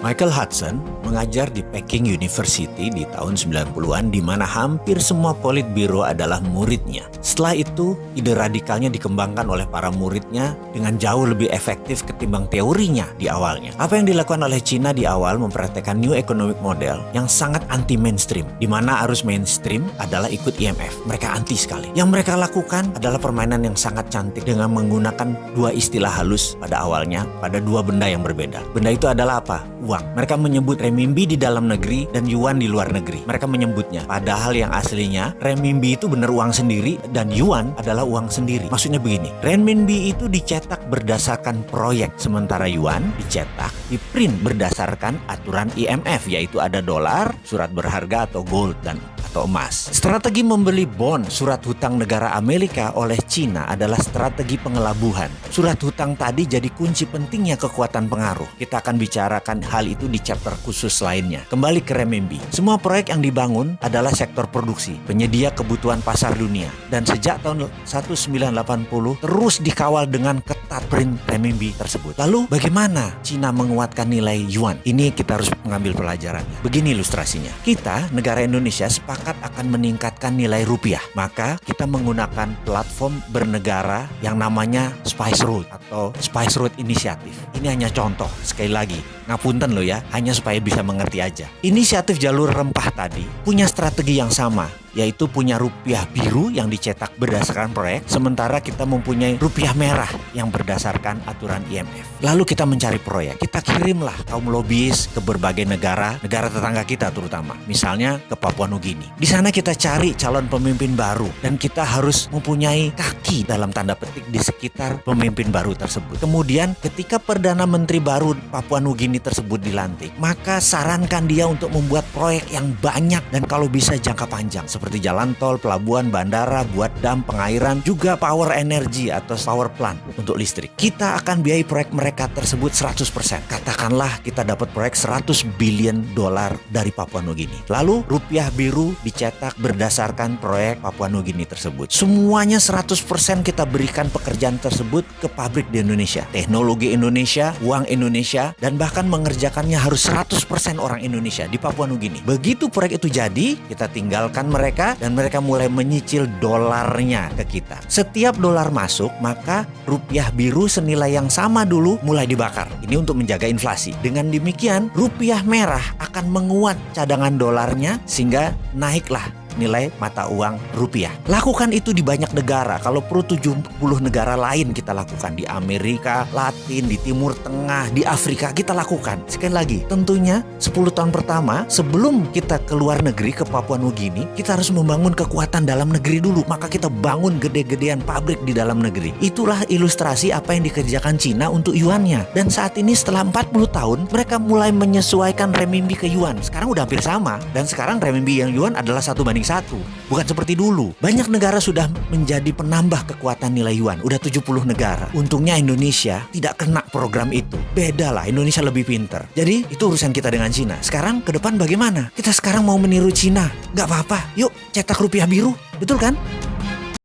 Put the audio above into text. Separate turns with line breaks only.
Michael Hudson mengajar di Peking University di tahun 90-an di mana hampir semua politbiro adalah muridnya. Setelah itu, ide radikalnya dikembangkan oleh para muridnya dengan jauh lebih efektif ketimbang teorinya di awalnya. Apa yang dilakukan oleh Cina di awal mempraktekkan New Economic Model yang sangat anti-mainstream, di mana arus mainstream adalah ikut IMF. Mereka anti sekali. Yang mereka lakukan adalah permainan yang sangat cantik dengan menggunakan dua istilah halus pada awalnya, pada dua benda yang berbeda. Benda itu adalah apa? Uang. Mereka menyebut renminbi di dalam negeri dan yuan di luar negeri. Mereka menyebutnya. Padahal yang aslinya renminbi itu benar uang sendiri dan yuan adalah uang sendiri. Maksudnya begini, renminbi itu dicetak berdasarkan proyek, sementara yuan dicetak, diprint berdasarkan aturan IMF, yaitu ada dolar, surat berharga atau gold atau emas. Strategi membeli bond surat hutang negara Amerika oleh Cina adalah strategi pengelabuhan. Surat hutang tadi jadi kunci pentingnya kekuatan pengaruh. Kita akan bicarakan hal itu di chapter khusus lainnya. Kembali ke renminbi. Semua proyek yang dibangun adalah sektor produksi, penyedia kebutuhan pasar dunia. Dan sejak tahun 1980 terus dikawal dengan ketat print renminbi tersebut. Lalu bagaimana Cina menguatkan nilai yuan? Ini kita harus mengambil pelajarannya. Begini ilustrasinya. Kita, negara Indonesia, sepakat akan meningkatkan nilai rupiah. Maka kita menggunakan platform bernegara yang namanya Spice Road atau Spice Road Initiative. Ini hanya contoh, sekali lagi, ngapunten loh ya, hanya supaya bisa mengerti aja. Inisiatif jalur rempah tadi punya strategi yang sama, yaitu punya rupiah biru yang dicetak berdasarkan proyek, sementara kita mempunyai rupiah merah yang berdasarkan aturan IMF. Lalu kita mencari proyek, kita kirimlah kaum lobbyis ke berbagai negara tetangga kita terutama, misalnya ke Papua Nugini. Di sana kita cari calon pemimpin baru dan kita harus mempunyai kaki dalam tanda petik di sekitar pemimpin baru tersebut. Kemudian ketika Perdana Menteri baru Papua Nugini tersebut dilantik, maka sarankan dia untuk membuat proyek yang banyak dan kalau bisa jangka panjang, seperti jalan tol, pelabuhan, bandara, buat dam, pengairan, juga power energy atau power plant untuk listrik. Kita akan biayai proyek mereka tersebut 100%. Katakanlah kita dapat proyek $100 billion dari Papua Nugini. Lalu rupiah biru dicetak berdasarkan proyek Papua Nugini tersebut. Semuanya 100% kita berikan pekerjaan tersebut ke pabrik di Indonesia. Teknologi Indonesia, uang Indonesia, dan bahkan mengerjakannya harus 100% orang Indonesia di Papua Nugini. Begitu proyek itu jadi, kita tinggalkan mereka dan mereka mulai menyicil dolarnya ke kita. Setiap dolar masuk, maka rupiah biru senilai yang sama dulu mulai dibakar. Ini untuk menjaga inflasi. Dengan demikian, rupiah merah akan menguat cadangan dolarnya sehingga naiklah nilai mata uang rupiah. Lakukan itu di banyak negara. Kalau perlu 70 negara lain kita lakukan. Di Amerika Latin, di Timur Tengah, di Afrika kita lakukan. Sekali lagi, tentunya 10 tahun pertama sebelum kita ke luar negeri, ke Papua Nugini, kita harus membangun kekuatan dalam negeri dulu. Maka kita bangun gede-gedean pabrik di dalam negeri. Itulah ilustrasi apa yang dikerjakan Cina untuk yuannya. Dan saat ini setelah 40 tahun mereka mulai menyesuaikan renminbi ke yuan. Sekarang udah hampir sama. Dan sekarang renminbi yang yuan adalah 1:1. Bukan seperti dulu. Banyak negara sudah menjadi penambah kekuatan nilai yuan. Udah 70 negara. Untungnya Indonesia tidak kena program itu. Beda lah, Indonesia lebih pinter. Jadi itu urusan kita dengan Cina. Sekarang ke depan bagaimana? Kita sekarang mau meniru Cina. Gak apa-apa. Yuk cetak rupiah biru. Betul kan?